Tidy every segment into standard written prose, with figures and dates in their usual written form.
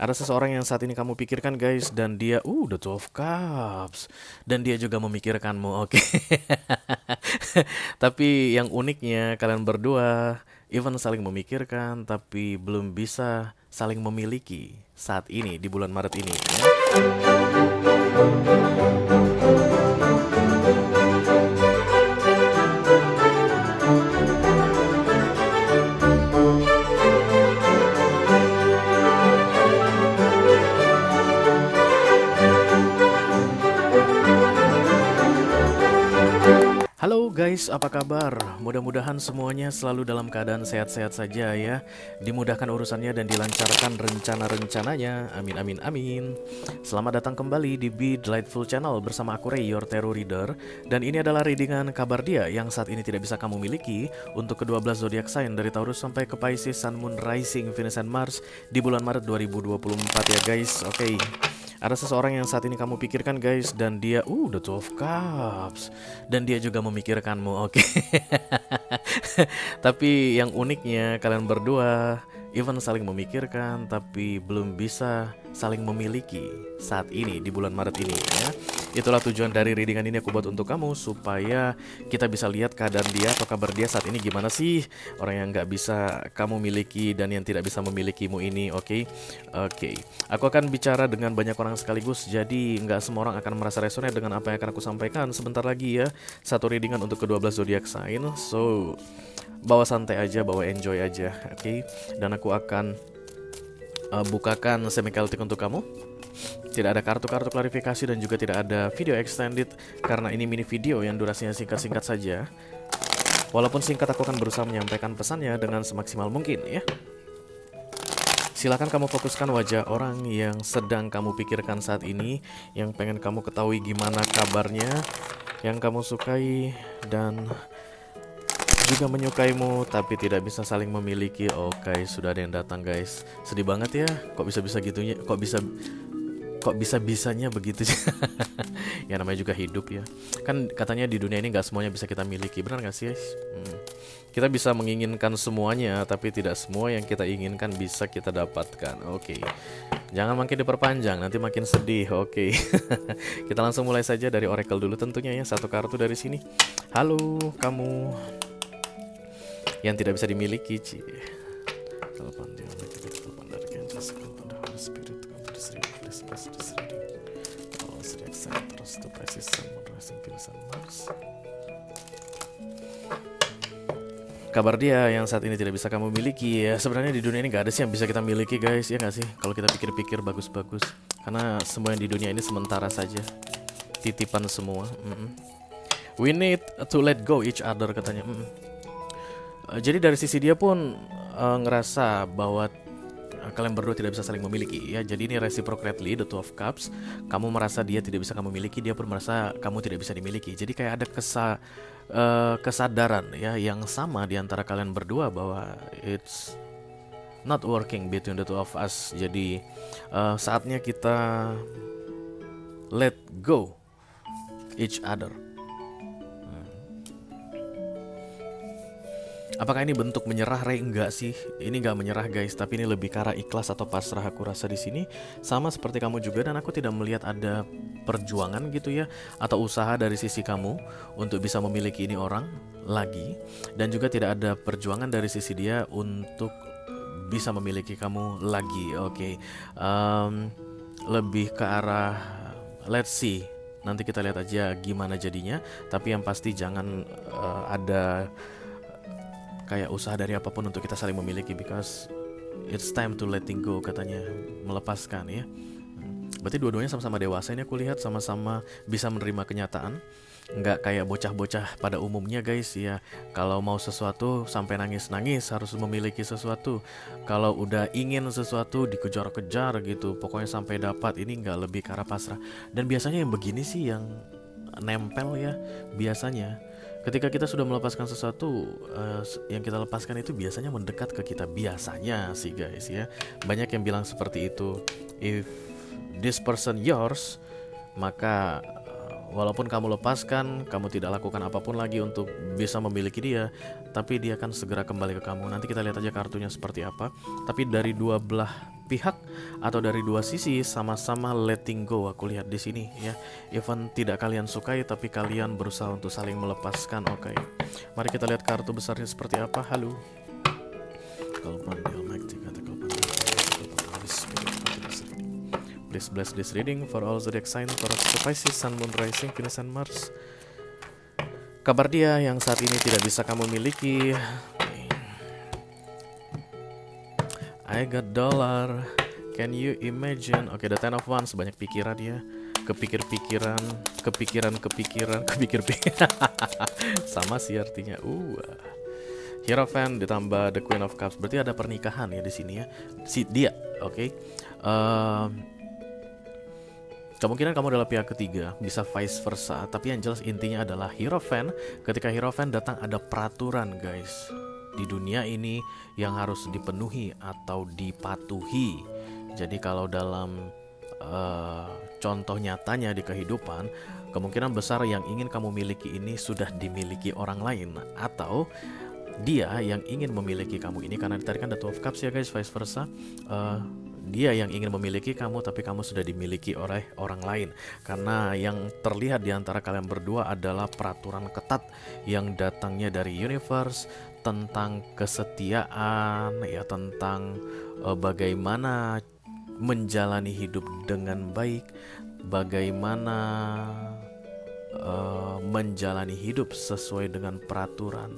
Ada seseorang yang saat ini kamu pikirkan guys, dan dia the Two of Cups, dan dia juga memikirkanmu. Oke. Tapi yang uniknya kalian berdua even saling memikirkan tapi belum bisa saling memiliki saat ini di bulan Maret ini ya. Halo guys, apa kabar? Mudah-mudahan semuanya selalu dalam keadaan sehat-sehat saja ya. Dimudahkan urusannya dan dilancarkan rencana-rencananya. Amin amin amin. Selamat datang kembali di Be Delightful Channel bersama aku Ray, your tarot reader. Dan ini adalah readingan kabar dia yang saat ini tidak bisa kamu miliki untuk ke-12 zodiak sign dari Taurus sampai ke Pisces, Sun, Moon, Rising, Venus, and Mars di bulan Maret 2024 ya guys. Oke. Ada seseorang yang saat ini kamu pikirkan guys, dan dia the Two of Cups, dan dia juga memikirkanmu. Oke. Tapi yang uniknya kalian berdua even saling memikirkan tapi belum bisa saling memiliki saat ini di bulan Maret ini ya. Itulah tujuan dari readingan ini aku buat untuk kamu, supaya kita bisa lihat keadaan dia atau kabar dia saat ini gimana sih. Orang yang nggak bisa kamu miliki dan yang tidak bisa memilikimu ini. Oke. Aku akan bicara dengan banyak orang sekaligus, jadi nggak semua orang akan merasa resonate dengan apa yang akan aku sampaikan. Sebentar lagi ya, satu readingan untuk ke-12 zodiak sign. So bawa santai aja, bawa enjoy aja. Oke. Dan aku akan bukakan semi-keltik untuk kamu. Tidak ada kartu-kartu klarifikasi dan juga tidak ada video extended, karena ini mini video yang durasinya singkat-singkat saja. Walaupun singkat, aku akan berusaha menyampaikan pesannya dengan semaksimal mungkin ya. Silakan kamu fokuskan wajah orang yang sedang kamu pikirkan saat ini, yang pengen kamu ketahui gimana kabarnya, yang kamu sukai dan juga menyukaimu tapi tidak bisa saling memiliki. Oke, sudah ada yang datang guys. Sedih banget ya, kok bisa-bisa gitunya, kok bisa-bisanya begitu. Ya namanya juga hidup ya. Kan katanya di dunia ini nggak semuanya bisa kita miliki, benar nggak sih guys? Kita bisa menginginkan semuanya, tapi tidak semua yang kita inginkan bisa kita dapatkan. Oke. Jangan makin diperpanjang, nanti makin sedih. Oke. Kita langsung mulai saja dari oracle dulu tentunya ya. Satu kartu dari sini. Halo kamu yang tidak bisa dimiliki, Ci. Telepon dia, telepon dari Kansas, telepon dari Holy Spirit, telepon dari Sri, please this reading. Kalau Sri Aksan terus to Pisces, Sun, Moon, Rising, Venus, and Mars. Kabar dia yang saat ini tidak bisa kamu miliki ya. Sebenarnya di dunia ini gak ada sih yang bisa kita miliki guys, ya gak sih? Kalau kita pikir-pikir bagus-bagus, karena semua yang di dunia ini sementara saja, titipan semua. We need to let go each other katanya. Jadi dari sisi dia pun ngerasa bahwa kalian berdua tidak bisa saling memiliki ya. Jadi ini reciprocally, the Two of Cups. Kamu merasa dia tidak bisa kamu miliki, dia pun merasa kamu tidak bisa dimiliki. Jadi kayak ada kesadaran ya yang sama di antara kalian berdua bahwa it's not working between the two of us. Jadi saatnya kita let go each other. Apakah ini bentuk menyerah, Ray? Enggak sih. Ini enggak menyerah, guys, tapi ini lebih ke arah ikhlas atau pasrah aku rasa di sini. Sama seperti kamu juga, dan aku tidak melihat ada perjuangan gitu ya atau usaha dari sisi kamu untuk bisa memiliki ini orang lagi, dan juga tidak ada perjuangan dari sisi dia untuk bisa memiliki kamu lagi. Oke. Lebih ke arah let's see. Nanti kita lihat aja gimana jadinya, tapi yang pasti jangan ada kayak usaha dari apapun untuk kita saling memiliki, because it's time to letting go katanya, melepaskan ya. Berarti dua-duanya sama-sama dewasa ini aku lihat, sama-sama bisa menerima kenyataan. Nggak kayak bocah-bocah pada umumnya guys ya. Kalau mau sesuatu sampai nangis-nangis harus memiliki sesuatu. Kalau udah ingin sesuatu dikejar-kejar gitu, pokoknya sampai dapat. Ini nggak, lebih ke arah pasrah. Dan biasanya yang begini sih yang nempel ya. Biasanya ketika kita sudah melepaskan sesuatu, yang kita lepaskan itu biasanya mendekat ke kita. Biasanya sih guys ya. Banyak yang bilang seperti itu. If this person yours, maka walaupun kamu lepaskan, kamu tidak lakukan apapun lagi untuk bisa memiliki dia, tapi dia akan segera kembali ke kamu. Nanti kita lihat aja kartunya seperti apa. Tapi dari dua belah pihak atau dari dua sisi sama-sama letting go. Aku lihat di sini ya. Even tidak kalian sukai tapi kalian berusaha untuk saling melepaskan. Oke. Mari kita lihat kartu besarnya seperti apa. Halo. Please bless this reading for all zodiac sign for Pisces, Sun, Moon, Rising, Venus, and Mars. Kabar dia yang saat ini tidak bisa kamu miliki. I got dollar. Can you imagine? Oke, the Ten of Wands, banyak pikiran ya. Kepikir-pikiran. Sama sih artinya. Hierophant ditambah the Queen of Cups. Berarti ada pernikahan ya di sini ya. Si dia, oke. Kemungkinan kamu adalah pihak ketiga, bisa vice versa. Tapi yang jelas intinya adalah Hierophant. Ketika Hierophant datang ada peraturan guys di dunia ini yang harus dipenuhi atau dipatuhi. Jadi kalau dalam contoh nyatanya di kehidupan, kemungkinan besar yang ingin kamu miliki ini sudah dimiliki orang lain, atau dia yang ingin memiliki kamu ini, karena tadi kan the Two of Cups ya guys, vice versa. Dia yang ingin memiliki kamu tapi kamu sudah dimiliki oleh orang lain. Karena yang terlihat di antara kalian berdua adalah peraturan ketat yang datangnya dari universe tentang kesetiaan ya, tentang bagaimana menjalani hidup dengan baik, bagaimana menjalani hidup sesuai dengan peraturan.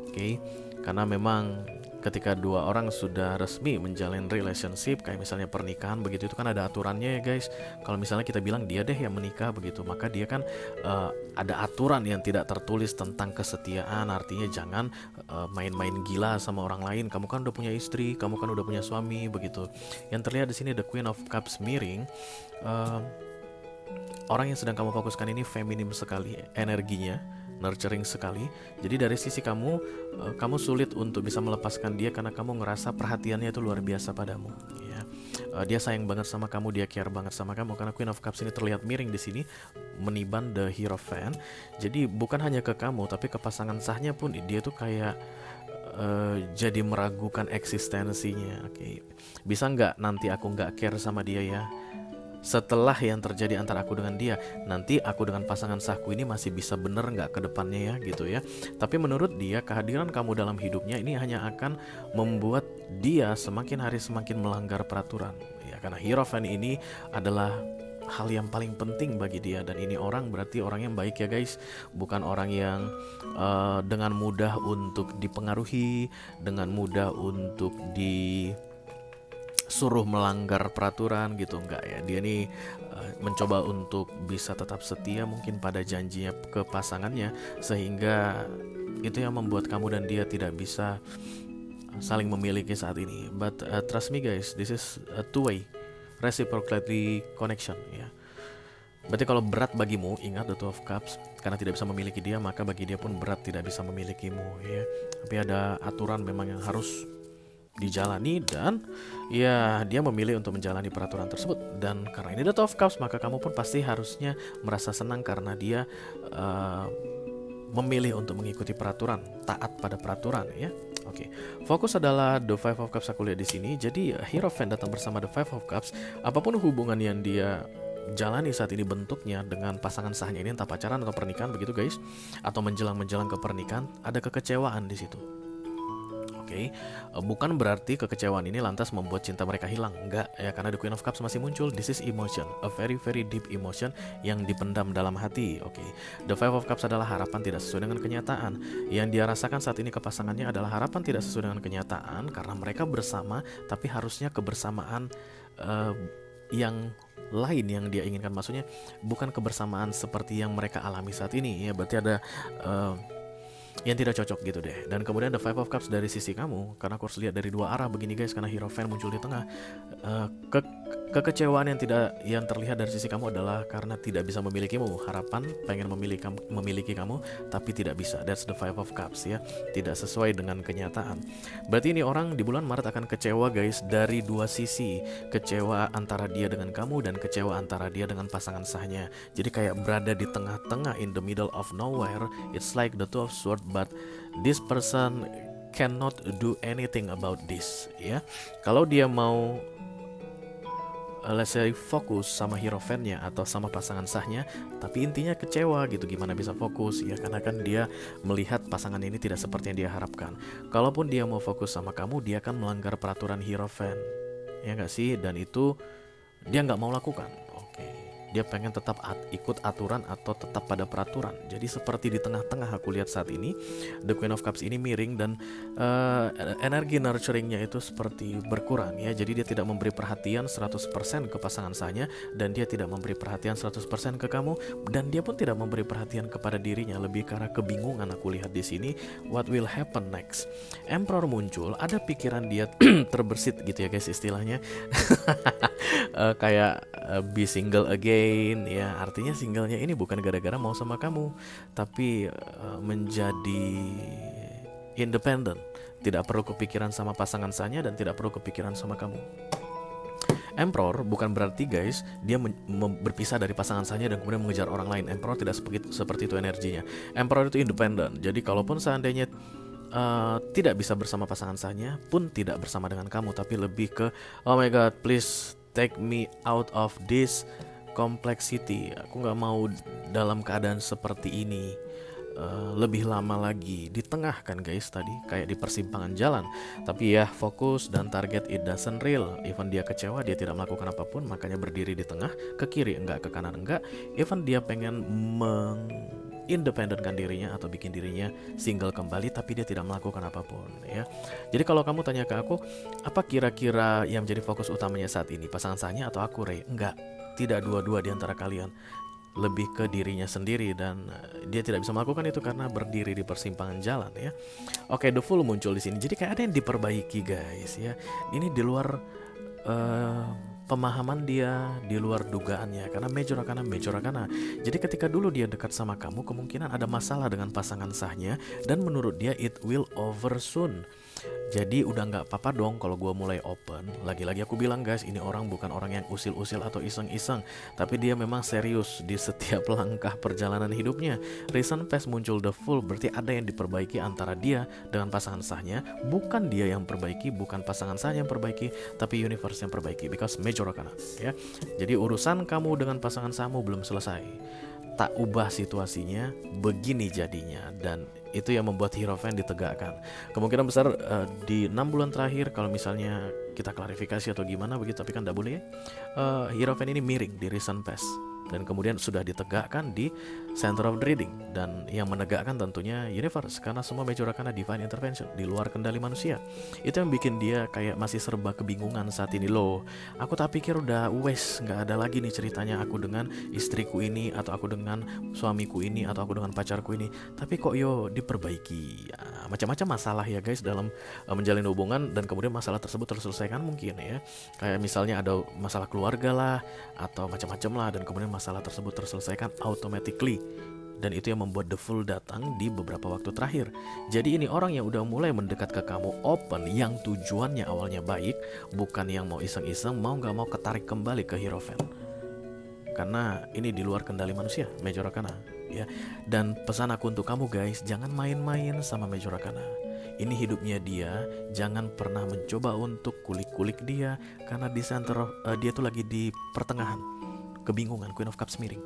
Oke. Karena memang ketika dua orang sudah resmi menjalin relationship, kayak misalnya pernikahan begitu, itu kan ada aturannya ya guys. Kalau misalnya kita bilang dia deh yang menikah begitu, maka dia kan ada aturan yang tidak tertulis tentang kesetiaan. Artinya jangan main-main gila sama orang lain. Kamu kan udah punya istri, kamu kan udah punya suami begitu. Yang terlihat di sini the Queen of Cups miring. Orang yang sedang kamu fokuskan ini feminim sekali energinya, nurturing sekali. Jadi dari sisi kamu, kamu sulit untuk bisa melepaskan dia karena kamu ngerasa perhatiannya itu luar biasa padamu. Ya. Dia sayang banget sama kamu, dia care banget sama kamu. Karena Queen of Cups ini terlihat miring di sini, meniban the Hierophant. Jadi bukan hanya ke kamu, tapi ke pasangan sahnya pun dia tuh kayak jadi meragukan eksistensinya. Oke. Bisa nggak nanti aku nggak care sama dia ya? Setelah yang terjadi antara aku dengan dia, nanti aku dengan pasangan sahku ini masih bisa bener nggak ke depannya ya gitu ya. Tapi menurut dia kehadiran kamu dalam hidupnya ini hanya akan membuat dia semakin hari semakin melanggar peraturan ya, karena Hierophant ini adalah hal yang paling penting bagi dia. Dan ini orang berarti orang yang baik ya guys, bukan orang yang dengan mudah untuk dipengaruhi, dengan mudah untuk suruh melanggar peraturan gitu, enggak ya. Dia nih mencoba untuk bisa tetap setia mungkin pada janjinya ke pasangannya, sehingga itu yang membuat kamu dan dia tidak bisa saling memiliki saat ini. But trust me guys, this is a two-way reciprocity connection ya. Berarti kalau berat bagimu, ingat the Two of Cups, karena tidak bisa memiliki dia, maka bagi dia pun berat tidak bisa memilikimu ya. Tapi ada aturan memang yang harus dijalani, dan ya dia memilih untuk menjalani peraturan tersebut. Dan karena ini the Two of Cups, maka kamu pun pasti harusnya merasa senang karena dia memilih untuk mengikuti peraturan, taat pada peraturan ya. Oke. Fokus adalah the Five of Cups aku lihat di sini. Jadi Hierophant datang bersama the Five of Cups. Apapun hubungan yang dia jalani saat ini bentuknya dengan pasangan sahnya ini, entah pacaran atau pernikahan begitu guys, atau menjelang ke pernikahan, ada kekecewaan di situ. Oke. Bukan berarti kekecewaan ini lantas membuat cinta mereka hilang, enggak ya, karena the Queen of Cups masih muncul. This is emotion, a very very deep emotion yang dipendam dalam hati. Oke. The Five of Cups adalah harapan tidak sesuai dengan kenyataan. Yang dia rasakan saat ini ke pasangannya adalah harapan tidak sesuai dengan kenyataan, karena mereka bersama tapi harusnya kebersamaan yang lain yang dia inginkan. Maksudnya bukan kebersamaan seperti yang mereka alami saat ini ya. Berarti ada yang tidak cocok gitu deh. Dan kemudian the Five of Cups dari sisi kamu, karena aku harus lihat dari dua arah begini guys, karena Hierophant muncul di tengah. Kekecewaan yang terlihat dari sisi kamu adalah karena tidak bisa memilikimu. Harapan pengen memiliki kamu tapi tidak bisa. That's the Five of Cups ya. Tidak sesuai dengan kenyataan. Berarti ini orang di bulan Maret akan kecewa guys, dari dua sisi. Kecewa antara dia dengan kamu dan kecewa antara dia dengan pasangan sahnya. Jadi kayak berada di tengah-tengah, in the middle of nowhere. It's like the Two of Swords, but this person cannot do anything about this ya. Kalau dia mau let's say fokus sama hierophant-nya atau sama pasangan sahnya, tapi intinya kecewa gitu. Gimana bisa fokus ya, karena kan dia melihat pasangan ini tidak seperti yang dia harapkan. Kalaupun dia mau fokus sama kamu, dia akan melanggar peraturan hierophant, ya nggak sih? Dan itu dia nggak mau lakukan. Oke, dia pengen tetap ikut aturan atau tetap pada peraturan. Jadi seperti di tengah-tengah aku lihat saat ini, The Queen of Cups ini miring dan energi nurturingnya itu seperti berkurang ya. Jadi dia tidak memberi perhatian 100% ke pasangan sahnya, dan dia tidak memberi perhatian 100% ke kamu, dan dia pun tidak memberi perhatian kepada dirinya. Lebih karena kebingungan aku lihat di sini. What will happen next? Emperor muncul, ada pikiran dia terbersit gitu ya guys istilahnya. Kayak be single again ya, artinya singlenya ini bukan gara-gara mau sama kamu, tapi menjadi independen, tidak perlu kepikiran sama pasangan sahnya dan tidak perlu kepikiran sama kamu. Emperor bukan berarti guys dia berpisah dari pasangan sahnya dan kemudian mengejar orang lain. Emperor tidak seperti itu energinya. Emperor itu independen. Jadi kalaupun seandainya tidak bisa bersama pasangan sahnya pun tidak bersama dengan kamu, tapi lebih ke oh my god please take me out of this complexity. Aku gak mau dalam keadaan seperti ini lebih lama lagi. Di tengah kan guys tadi, kayak di persimpangan jalan. Tapi ya fokus dan target it doesn't real. Even dia kecewa, dia tidak melakukan apapun, makanya berdiri di tengah, ke kiri enggak, ke kanan enggak. Even dia pengen independenkan dirinya atau bikin dirinya single kembali, tapi dia tidak melakukan apapun ya. Jadi kalau kamu tanya ke aku, apa kira-kira yang menjadi fokus utamanya saat ini, pasangan sahnya atau aku, Ray? Enggak, tidak dua-dua di antara kalian. Lebih ke dirinya sendiri, dan dia tidak bisa melakukan itu karena berdiri di persimpangan jalan ya. Oke, The Fool muncul di sini. Jadi kayak ada yang diperbaiki guys ya. Ini di luar pemahaman dia, di luar dugaannya, karena Major Arcana. Jadi ketika dulu dia dekat sama kamu, kemungkinan ada masalah dengan pasangan sahnya, dan menurut dia it will over soon. Jadi udah nggak apa-apa dong kalau gue mulai open. Lagi-lagi aku bilang guys, ini orang bukan orang yang usil-usil atau iseng-iseng, tapi dia memang serius di setiap langkah perjalanan hidupnya. Recent past muncul The Fool, berarti ada yang diperbaiki antara dia dengan pasangan sahnya. Bukan dia yang perbaiki, bukan pasangan sahnya yang perbaiki, tapi universe yang perbaiki, because Major Arcana ya. Jadi urusan kamu dengan pasangan sahmu belum selesai. Tak ubah situasinya, begini jadinya. Dan itu yang membuat Hierophant ditegakkan. Kemungkinan besar di 6 bulan terakhir, kalau misalnya kita klarifikasi atau gimana begitu, tapi kan tidak boleh ya, Hierophant ini miring di recent past, dan kemudian sudah ditegakkan di Center of the Reading. Dan yang menegakkan tentunya universe, karena semua Major Arcana divine intervention di luar kendali manusia. Itu yang bikin dia kayak masih serba kebingungan saat ini. Loh, aku tak pikir udah wes, gak ada lagi nih ceritanya aku dengan istriku ini, atau aku dengan suamiku ini, atau aku dengan pacarku ini, tapi kok yo diperbaiki ya. Macam-macam masalah ya guys dalam menjalin hubungan, dan kemudian masalah tersebut terselesaikan mungkin ya. Kayak misalnya ada masalah keluarga lah, atau macam-macam lah, dan kemudian masalah tersebut terselesaikan automatically. Dan itu yang membuat The Fool datang di beberapa waktu terakhir. Jadi ini orang yang udah mulai mendekat ke kamu, open, yang tujuannya awalnya baik, bukan yang mau iseng-iseng, mau gak mau ketarik kembali ke Hierophant. Karena ini di luar kendali manusia, Major Arcana ya. Dan pesan aku untuk kamu guys, jangan main-main sama Major Arcana. Ini hidupnya dia, jangan pernah mencoba untuk kulik-kulik dia, karena di center dia tuh lagi di pertengahan kebingungan, Queen of Cups miring.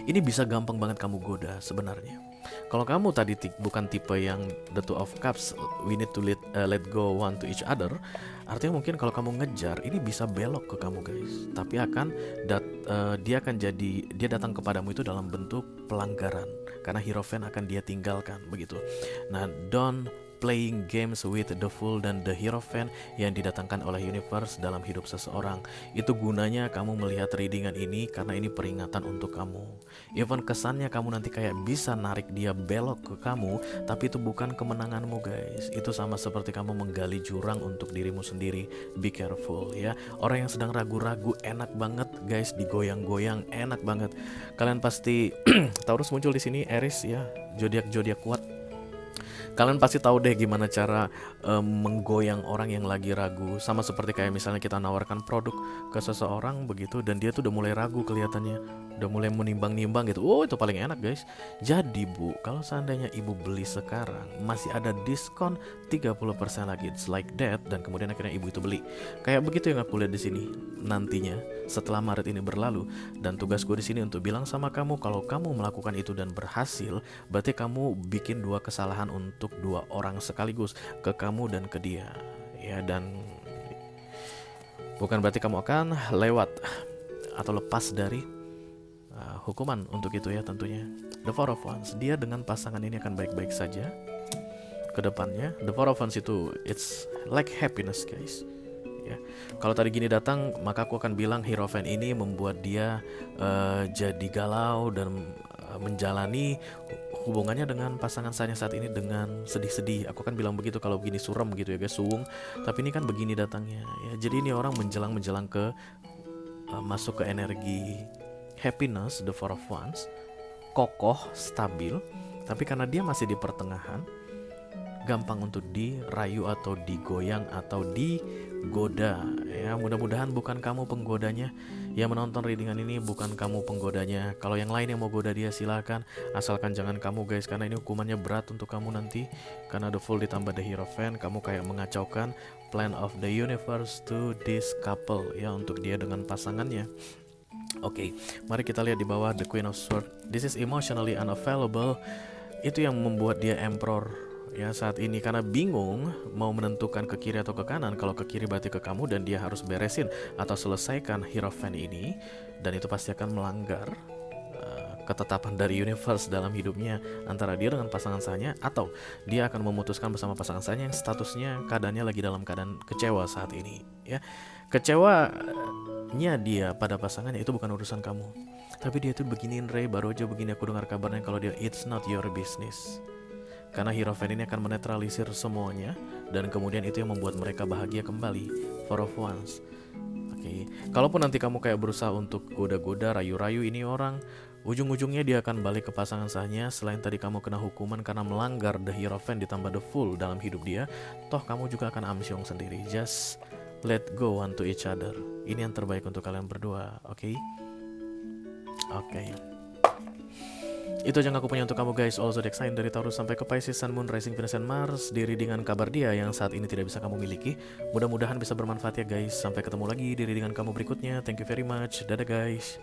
Ini bisa gampang banget kamu goda sebenarnya. Kalau kamu tadi bukan tipe yang the Two of Cups, we need to let go one to each other, artinya mungkin kalau kamu ngejar, ini bisa belok ke kamu guys. Tapi dia akan jadi, dia datang kepadamu itu dalam bentuk pelanggaran, karena Hierophant akan dia tinggalkan begitu. Nah, don't playing games with the Fool dan the Hierophant yang didatangkan oleh universe dalam hidup seseorang. Itu gunanya kamu melihat readingan ini, karena ini peringatan untuk kamu. Even kesannya kamu nanti kayak bisa narik dia belok ke kamu, tapi itu bukan kemenanganmu guys. Itu sama seperti kamu menggali jurang untuk dirimu sendiri. Be careful ya. Orang yang sedang ragu-ragu enak banget guys, digoyang-goyang enak banget. Kalian pasti Taurus muncul di sini, Aries ya, zodiak kuat. Kalian pasti tahu deh gimana cara menggoyang orang yang lagi ragu. Sama seperti kayak misalnya kita nawarkan produk ke seseorang begitu dan dia tuh udah mulai ragu kelihatannya, udah mulai menimbang-nimbang gitu. Oh, itu paling enak, guys. Jadi, Bu, kalau seandainya Ibu beli sekarang, masih ada diskon 30% lagi. It's like that, dan kemudian akhirnya Ibu itu beli. Kayak begitu yang aku lihat di sini. Nantinya setelah Maret ini berlalu, dan tugas gue di sini untuk bilang sama kamu kalau kamu melakukan itu dan berhasil, berarti kamu bikin dua kesalahan untuk dua orang sekaligus, ke kamu dan ke dia. Ya, dan bukan berarti kamu akan lewat atau lepas dari hukuman untuk itu ya tentunya. The Four of Wands, dia dengan pasangan ini akan baik-baik saja ke depannya. The Four of Wands itu it's like happiness, guys. Ya. Kalau tadi gini datang, maka aku akan bilang Hierophant ini membuat dia jadi galau dan menjalani hubungannya dengan pasangan saya saat ini dengan sedih-sedih. Aku akan bilang begitu kalau begini suram gitu ya guys, suung. Tapi ini kan begini datangnya ya. Jadi ini orang menjelang ke masuk ke energi happiness, the Four of Wands, kokoh, stabil. Tapi karena dia masih di pertengahan, gampang untuk dirayu atau digoyang atau digoda ya. Mudah-mudahan bukan kamu penggodanya yang menonton readingan ini, bukan kamu penggodanya. Kalau yang lain yang mau goda dia silakan, asalkan jangan kamu, guys, karena ini hukumannya berat untuk kamu nanti. Karena the Fool ditambah the Hierophant, kamu kayak mengacaukan plan of the universe to this couple ya, untuk dia dengan pasangannya. Oke, mari kita lihat di bawah the Queen of Swords. This is emotionally unavailable. Itu yang membuat dia Emperor ya saat ini, karena bingung mau menentukan ke kiri atau ke kanan. Kalau ke kiri berarti ke kamu dan dia harus beresin atau selesaikan Hierophant ini, dan itu pasti akan melanggar ketetapan dari universe dalam hidupnya antara dia dengan pasangan sahnya, atau dia akan memutuskan bersama pasangan sahnya yang statusnya keadaannya lagi dalam keadaan kecewa saat ini ya. Kecewanya dia pada pasangannya itu bukan urusan kamu, tapi dia tuh beginiin Ray, baru aja begini aku dengar kabarnya kalau dia it's not your business. Karena Hierophant ini akan menetralisir semuanya, dan kemudian itu yang membuat mereka bahagia kembali. Four of Wands. Oke, kalaupun nanti kamu kayak berusaha untuk goda-goda, rayu-rayu ini orang, ujung-ujungnya dia akan balik ke pasangan sahnya. Selain tadi kamu kena hukuman karena melanggar the Hierophant ditambah the Fool dalam hidup dia, toh kamu juga akan amsyong sendiri. Just let go one to each other. Ini yang terbaik untuk kalian berdua, oke? Oke. Itu aja yang aku punya untuk kamu, guys. All zodiac sign dari Taurus sampai ke Pisces, Sun, Moon, Rising, Venus, dan Mars di readingan kabar dia yang saat ini tidak bisa kamu miliki. Mudah-mudahan bisa bermanfaat ya, guys. Sampai ketemu lagi di readingan kamu berikutnya. Thank you very much. Dadah, guys.